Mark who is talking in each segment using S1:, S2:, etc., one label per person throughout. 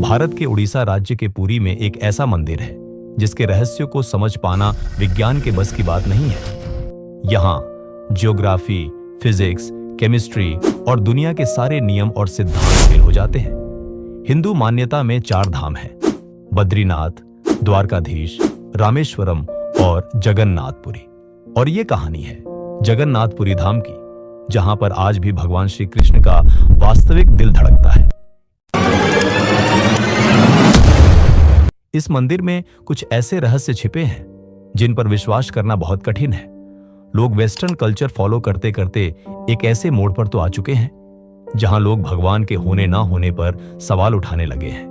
S1: भारत के उड़ीसा राज्य के पुरी में एक ऐसा मंदिर है जिसके रहस्यों को समझ पाना विज्ञान के बस की बात नहीं है। यहाँ ज्योग्राफी, फिजिक्स, केमिस्ट्री और दुनिया के सारे नियम और सिद्धांत फेल हो जाते हैं। हिंदू मान्यता में 4 धाम हैं: बद्रीनाथ, द्वारकाधीश, रामेश्वरम और जगन्नाथपुरी। और ये कहानी है जगन्नाथपुरी धाम की, जहां पर आज भी भगवान श्री कृष्ण का वास्तविक दिल धड़कता है। इस मंदिर में कुछ ऐसे रहस्य छिपे हैं जिन पर विश्वास करना बहुत कठिन है। लोग वेस्टर्न कल्चर फॉलो करते करते एक ऐसे मोड़ पर तो आ चुके हैं जहां लोग भगवान के होने ना होने पर सवाल उठाने लगे हैं।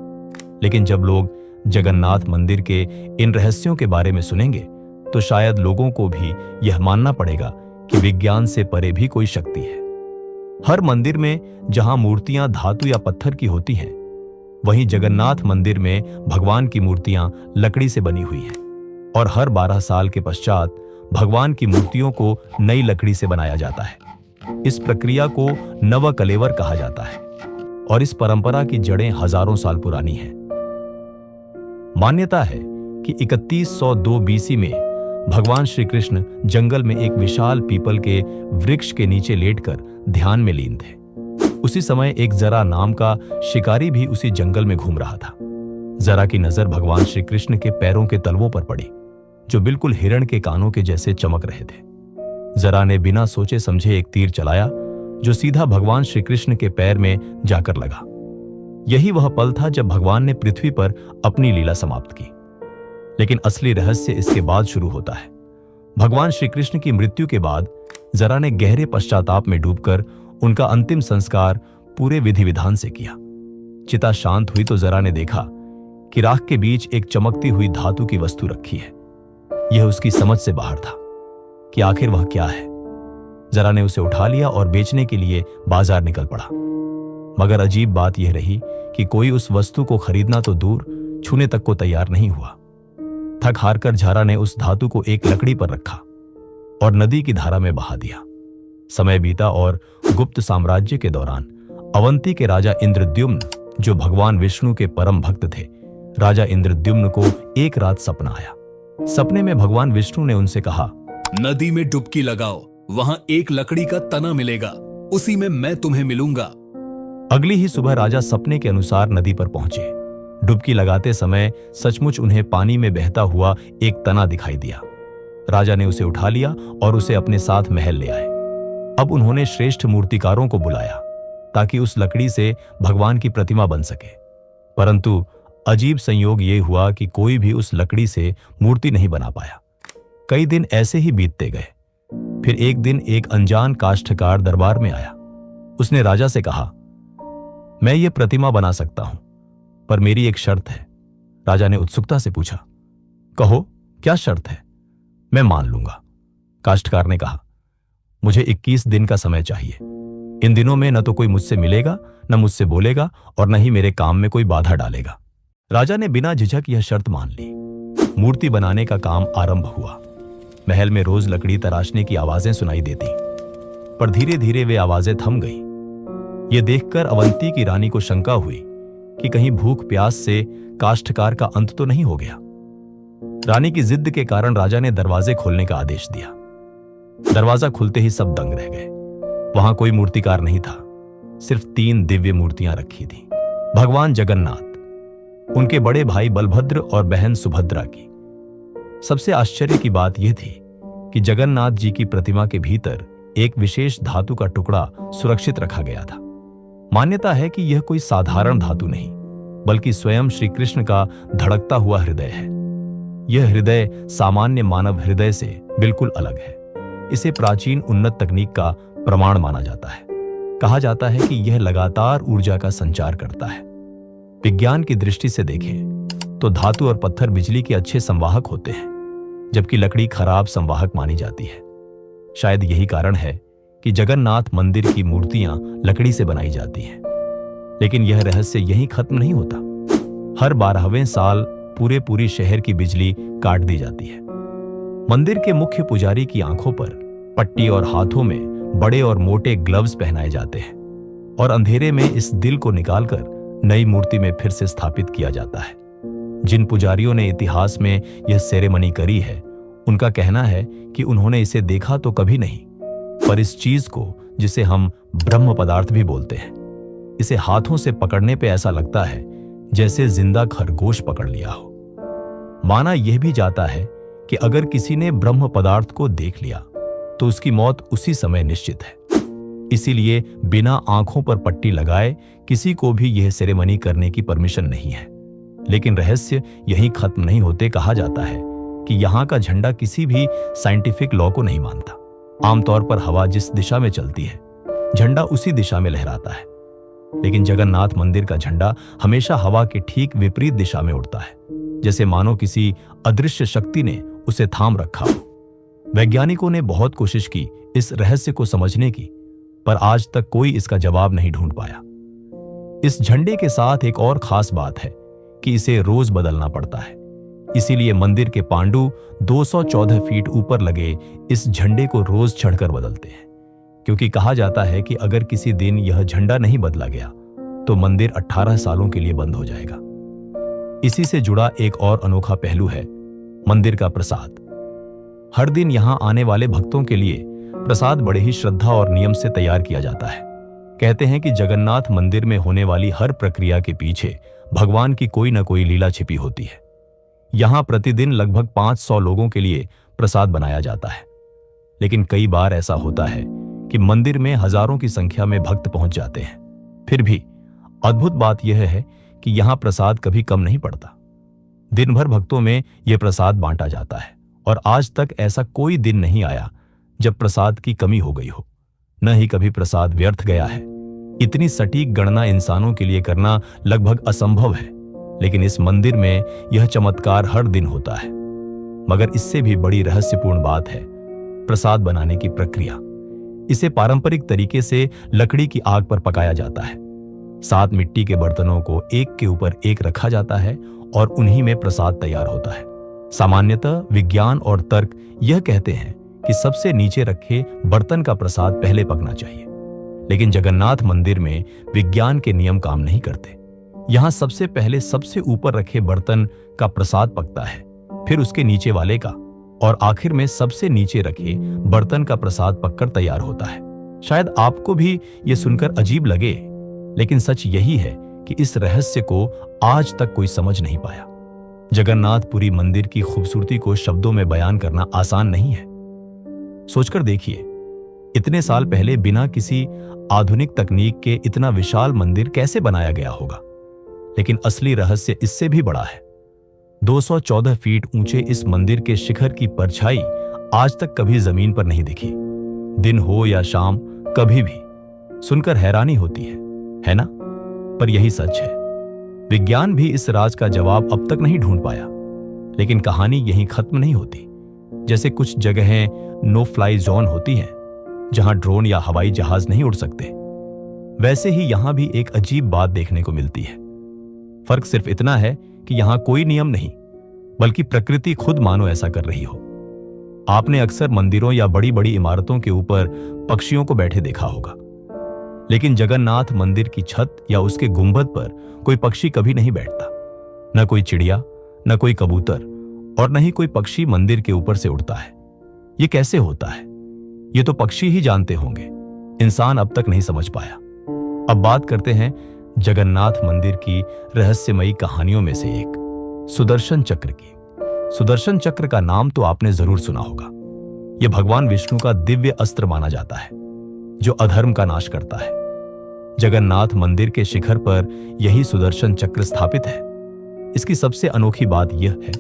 S1: लेकिन जब लोग जगन्नाथ मंदिर के इन रहस्यों के बारे में सुनेंगे तो शायद लोगों को भी यह मानना पड़ेगा कि विज्ञान से परे भी कोई शक्ति है। हर मंदिर में जहां मूर्तियां धातु या पत्थर की होती हैं, वहीं जगन्नाथ मंदिर में भगवान की मूर्तियां लकड़ी से बनी हुई हैं और हर 12 साल के पश्चात भगवान की मूर्तियों को नई लकड़ी से बनाया जाता है। इस प्रक्रिया को नवकलेवर कहा जाता है और इस परंपरा की जड़ें हजारों साल पुरानी हैं। मान्यता है कि 3102 बीसी में भगवान श्री कृष्ण जंगल में एक विशाल पीपल के वृक्ष के नीचे लेटकर ध्यान में लीन थे। उसी समय एक जरा नाम का शिकारी भी उसी जंगल में घूम रहा था। जरा की नजर भगवान श्री कृष्ण के पैरों के तलवों पर पड़ी, जो बिल्कुल हिरण के कानों के जैसे चमक रहे थे। जरा ने बिना सोचे समझे एक तीर चलाया, जो सीधा भगवान श्री कृष्ण के पैर में जाकर लगा। यही वह पल था जब भगवान ने पृथ्वी पर अपनी लीला समाप्त की। लेकिन असली रहस्य इसके बाद शुरू होता है। भगवान श्री कृष्ण की मृत्यु के बाद जरा ने गहरे पश्चाताप में डूबकर उनका अंतिम संस्कार पूरे विधि विधान से किया। चिता शांत हुई तो जरा ने देखा कि राख के बीच एक चमकती हुई धातु की वस्तु रखी है। यह उसकी समझ से बाहर था कि आखिर वह क्या है। जरा ने उसे उठा लिया और बेचने के लिए बाजार निकल पड़ा। मगर अजीब बात यह रही कि कोई उस वस्तु को खरीदना तो दूर, छूने तक को तैयार नहीं हुआ। थक हार कर झारा ने उस धातु को एक लकड़ी पर रखा और नदी की धारा में बहा दिया। समय बीता और गुप्त साम्राज्य के दौरान अवंती के राजा इंद्रद्युम्न, जो भगवान विष्णु के परम भक्त थे, राजा इंद्रद्युम्न को एक रात सपना आया। सपने में भगवान विष्णु ने उनसे कहा,
S2: नदी में डुबकी लगाओ, वहां एक लकड़ी का तना मिलेगा, उसी में मैं तुम्हें मिलूंगा।
S1: अगली ही सुबह राजा सपने के अनुसार नदी पर पहुंचे। डुबकी लगाते समय सचमुच उन्हें पानी में बहता हुआ एक तना दिखाई दिया। राजा ने उसे उठा लिया और उसे अपने साथ महल ले आए। अब उन्होंने श्रेष्ठ मूर्तिकारों को बुलाया ताकि उस लकड़ी से भगवान की प्रतिमा बन सके। परंतु अजीब संयोग ये हुआ कि कोई भी उस लकड़ी से मूर्ति नहीं बना पाया। कई दिन ऐसे ही बीतते गए। फिर एक दिन एक अनजान काष्ठकार दरबार में आया। उसने राजा से कहा, मैं ये प्रतिमा बना सकता हूं, पर मेरी एक शर्त है। राजा ने उत्सुकता से पूछा, कहो क्या शर्त है? मैं मान लूंगा। काष्ठकार ने कहा, मुझे 21 दिन का समय चाहिए। इन दिनों में न तो कोई मुझसे मिलेगा, न मुझसे बोलेगा और न ही मेरे काम में कोई बाधा डालेगा। राजा ने बिना झिझक यह शर्त मान ली। मूर्ति बनाने का काम आरंभ हुआ। महल में रोज लकड़ी तराशने की आवाजें सुनाई देती, पर धीरे धीरे वे आवाजें थम गईं। यह देखकर अवंती की रानी को शंका हुई कि कहीं भूख प्यास से काष्ठकार का अंत तो नहीं हो गया। रानी की जिद के कारण राजा ने दरवाजे खोलने का आदेश दिया। दरवाजा खुलते ही सब दंग रह गए। वहां कोई मूर्तिकार नहीं था, सिर्फ 3 दिव्य मूर्तियां रखी थीं। भगवान जगन्नाथ, उनके बड़े भाई बलभद्र और बहन सुभद्रा की। सबसे आश्चर्य की बात यह थी कि जगन्नाथ जी की प्रतिमा के भीतर एक विशेष धातु का टुकड़ा सुरक्षित रखा गया था। मान्यता है कि यह कोई साधारण धातु नहीं, बल्कि स्वयं श्री कृष्ण का धड़कता हुआ हृदय है। यह हृदय सामान्य मानव हृदय से बिल्कुल अलग है। इसे प्राचीन उन्नत तकनीक का प्रमाण माना जाता है। कहा जाता है कि यह लगातार ऊर्जा का संचार करता है। विज्ञान की दृष्टि से देखें तो धातु और पत्थर बिजली के अच्छे संवाहक होते हैं, जबकि लकड़ी खराब संवाहक मानी जाती है। शायद यही कारण है कि जगन्नाथ मंदिर की मूर्तियां लकड़ी से बनाई जाती हैं। लेकिन यह रहस्य यहीं खत्म नहीं होता। हर 12वें साल पूरे शहर की बिजली काट दी जाती है। मंदिर के मुख्य पुजारी की आंखों पर पट्टी और हाथों में बड़े और मोटे ग्लव्स पहनाए जाते हैं और अंधेरे में इस दिल को निकालकर नई मूर्ति में फिर से स्थापित किया जाता है। जिन पुजारियों ने इतिहास में यह सेरेमनी करी है, उनका कहना है कि उन्होंने इसे देखा तो कभी नहीं, पर इस चीज को, जिसे हम ब्रह्म पदार्थ भी बोलते हैं, इसे हाथों से पकड़ने पे ऐसा लगता है जैसे जिंदा खरगोश पकड़ लिया हो। माना यह भी जाता है कि अगर किसी ने ब्रह्म पदार्थ को देख लिया तो उसकी मौत उसी समय निश्चित है। इसीलिए बिना आंखों पर पट्टी लगाए किसी को भी यह सेरेमनी करने की परमिशन नहीं है। लेकिन रहस्य यहीं खत्म नहीं होते। कहा जाता है कि यहाँ का झंडा किसी भी साइंटिफिक लॉ को नहीं मानता। आमतौर पर हवा जिस दिशा में चलती है, झंडा उसी दिशा में लहराता है, लेकिन जगन्नाथ मंदिर का झंडा हमेशा हवा के ठीक विपरीत दिशा में उड़ता है, जैसे मानो किसी अदृश्य शक्ति ने उसे थाम रखा हो। वैज्ञानिकों ने बहुत कोशिश की इस रहस्य को समझने की, पर आज तक कोई इसका जवाब नहीं ढूंढ पाया। इस झंडे के साथ एक और खास बात है कि इसे रोज बदलना पड़ता है। इसीलिए मंदिर के पांडु 214 फीट ऊपर लगे इस झंडे को रोज चढ़कर बदलते हैं, क्योंकि कहा जाता है कि अगर किसी दिन यह झंडा नहीं बदला गया तो मंदिर 18 सालों के लिए बंद हो जाएगा। इसी से जुड़ा एक और अनोखा पहलू है मंदिर का प्रसाद। हर दिन यहां आने वाले भक्तों के लिए प्रसाद बड़े ही श्रद्धा और नियम से तैयार किया जाता है। कहते हैं कि जगन्नाथ मंदिर में होने वाली हर प्रक्रिया के पीछे भगवान की कोई न कोई लीला छिपी होती है। यहां प्रतिदिन लगभग 500 लोगों के लिए प्रसाद बनाया जाता है, लेकिन कई बार ऐसा होता है कि मंदिर में हजारों की संख्या में भक्त पहुंच जाते हैं। फिर भी अद्भुत बात यह है कि यहां प्रसाद कभी कम नहीं पड़ता। दिन भर भक्तों में यह प्रसाद बांटा जाता है और आज तक ऐसा कोई दिन नहीं आया जब प्रसाद की कमी हो गई हो। न ही कभी प्रसाद व्यर्थ गया है। इतनी सटीक गणना इंसानों के लिए करना लगभग असंभव है, लेकिन इस मंदिर में यह चमत्कार हर दिन होता है। मगर इससे भी बड़ी रहस्यपूर्ण बात है प्रसाद बनाने की प्रक्रिया। इसे पारंपरिक तरीके से लकड़ी की आग पर पकाया जाता है। 7 मिट्टी के बर्तनों को एक के ऊपर एक रखा जाता है और उन्हीं में प्रसाद तैयार होता है। सामान्यतः विज्ञान और तर्क यह कहते हैं कि सबसे नीचे रखे बर्तन का प्रसाद पहले पकना चाहिए, लेकिन जगन्नाथ मंदिर में विज्ञान के नियम काम नहीं करते। यहां सबसे पहले सबसे ऊपर रखे बर्तन का प्रसाद पकता है, फिर उसके नीचे वाले का, और आखिर में सबसे नीचे रखे बर्तन का प्रसाद पककर तैयार होता है। शायद आपको भी यह सुनकर अजीब लगे, लेकिन सच यही है कि इस रहस्य को आज तक कोई समझ नहीं पाया। जगन्नाथपुरी मंदिर की खूबसूरती को शब्दों में बयान करना आसान नहीं है। सोचकर देखिए, इतने साल पहले बिना किसी आधुनिक तकनीक के इतना विशाल मंदिर कैसे बनाया गया होगा। लेकिन असली रहस्य इससे भी बड़ा है। 214 फीट ऊंचे इस मंदिर के शिखर की परछाई आज तक कभी जमीन पर नहीं दिखी। दिन हो या शाम, कभी भी। सुनकर हैरानी होती है ना? पर यही सच है। विज्ञान भी इस राज का जवाब अब तक नहीं ढूंढ पाया। लेकिन कहानी यहीं खत्म नहीं होती। जैसे कुछ जगहें नो फ्लाई जोन होती हैं, जहां ड्रोन या हवाई जहाज नहीं उड़ सकते, वैसे ही यहां भी एक अजीब बात देखने को मिलती है। फर्क सिर्फ इतना है कि यहां कोई नियम नहीं, बल्कि प्रकृति खुद मानो ऐसा कर रही हो। आपने अक्सर मंदिरों या बड़ी बड़ी इमारतों के ऊपर पक्षियों को बैठे देखा होगा, लेकिन जगन्नाथ मंदिर की छत या उसके गुंबद पर कोई पक्षी कभी नहीं बैठता। न कोई चिड़िया, न कोई कबूतर, और न ही कोई पक्षी मंदिर के ऊपर से उड़ता है। ये कैसे होता है, ये तो पक्षी ही जानते होंगे। इंसान अब तक नहीं समझ पाया। अब बात करते हैं जगन्नाथ मंदिर की रहस्यमयी कहानियों में से एक, सुदर्शन चक्र की। सुदर्शन चक्र का नाम तो आपने जरूर सुना होगा। यह भगवान विष्णु का दिव्य अस्त्र माना जाता है, जो अधर्म का नाश करता है। जगन्नाथ मंदिर के शिखर पर यही सुदर्शन चक्र स्थापित है। इसकी सबसे अनोखी बात यह है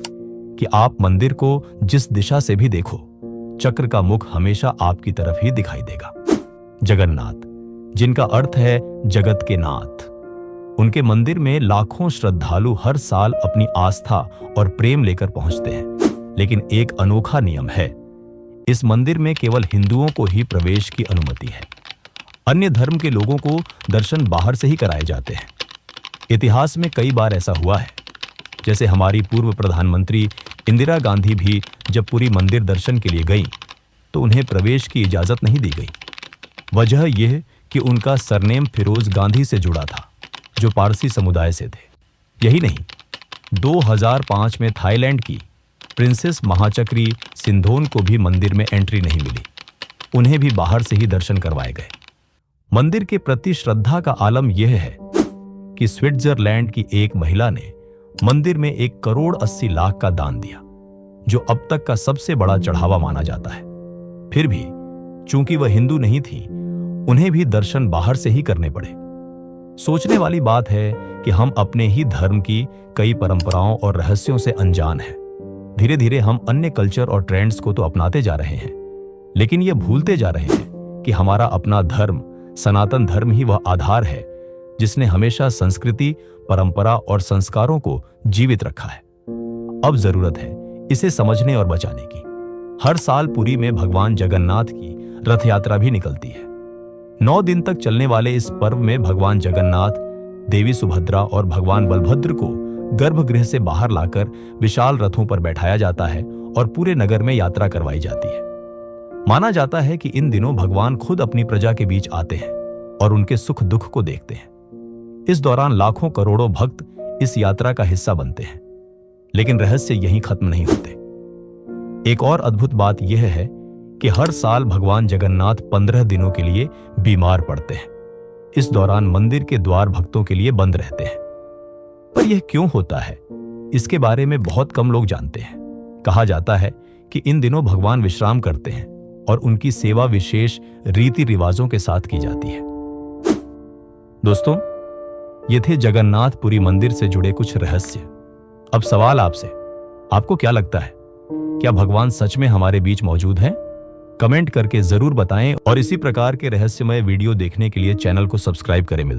S1: कि आप मंदिर को जिस दिशा से भी देखो, चक्र का मुख हमेशा आपकी तरफ ही दिखाई देगा। जगन्नाथ, जिनका अर्थ है जगत के नाथ, उनके मंदिर में लाखों श्रद्धालु हर साल अपनी आस्था और प्रेम लेकर पहुंचते हैं। लेकिन एक अनोखा नियम है, इस मंदिर में केवल हिंदुओं को ही प्रवेश की अनुमति है। अन्य धर्म के लोगों को दर्शन बाहर से ही कराए जाते हैं। इतिहास में कई बार ऐसा हुआ है, जैसे हमारी पूर्व प्रधानमंत्री इंदिरा गांधी भी जब पूरी मंदिर दर्शन के लिए गईं, तो उन्हें प्रवेश की इजाजत नहीं दी गई। वजह यह कि उनका सरनेम फिरोज गांधी से जुड़ा था। जो पारसी समुदाय से थे। यही नहीं, 2005 में थाईलैंड की प्रिंसेस महाचक्री सिंधोन को भी मंदिर में एंट्री नहीं मिली। उन्हें भी बाहर से ही दर्शन करवाए गए। मंदिर के प्रति श्रद्धा का आलम यह है कि स्विट्जरलैंड की एक महिला ने मंदिर में 1,80,00,000 का दान दिया, जो अब तक का सबसे बड़ा चढ़ावा माना जाता है। फिर भी चूंकि वह हिंदू नहीं थी, उन्हें भी दर्शन बाहर से ही करने पड़े। सोचने वाली बात है कि हम अपने ही धर्म की कई परंपराओं और रहस्यों से अनजान हैं। धीरे धीरे हम अन्य कल्चर और ट्रेंड्स को तो अपनाते जा रहे हैं, लेकिन ये भूलते जा रहे हैं कि हमारा अपना धर्म, सनातन धर्म ही वह आधार है जिसने हमेशा संस्कृति, परंपरा और संस्कारों को जीवित रखा है। अब जरूरत है इसे समझने और बचाने की। हर साल पुरी में भगवान जगन्नाथ की रथ यात्रा भी निकलती है। 9 दिन तक चलने वाले इस पर्व में भगवान जगन्नाथ, देवी सुभद्रा और भगवान बलभद्र को गर्भगृह से बाहर लाकर विशाल रथों पर बैठाया जाता है और पूरे नगर में यात्रा करवाई जाती है। माना जाता है कि इन दिनों भगवान खुद अपनी प्रजा के बीच आते हैं और उनके सुख दुख को देखते हैं। इस दौरान लाखों करोड़ों भक्त इस यात्रा का हिस्सा बनते हैं। लेकिन रहस्य यहीं खत्म नहीं होते। एक और अद्भुत बात यह है कि हर साल भगवान जगन्नाथ 15 दिनों के लिए बीमार पड़ते हैं। इस दौरान मंदिर के द्वार भक्तों के लिए बंद रहते हैं। पर यह क्यों होता है, इसके बारे में बहुत कम लोग जानते हैं। कहा जाता है कि इन दिनों भगवान विश्राम करते हैं और उनकी सेवा विशेष रीति रिवाजों के साथ की जाती है। दोस्तों, ये थे जगन्नाथपुरी मंदिर से जुड़े कुछ रहस्य। अब सवाल आपसे, आपको क्या लगता है, क्या भगवान सच में हमारे बीच मौजूद हैं? कमेंट करके जरूर बताएं और इसी प्रकार के रहस्यमय वीडियो देखने के लिए चैनल को सब्सक्राइब करें।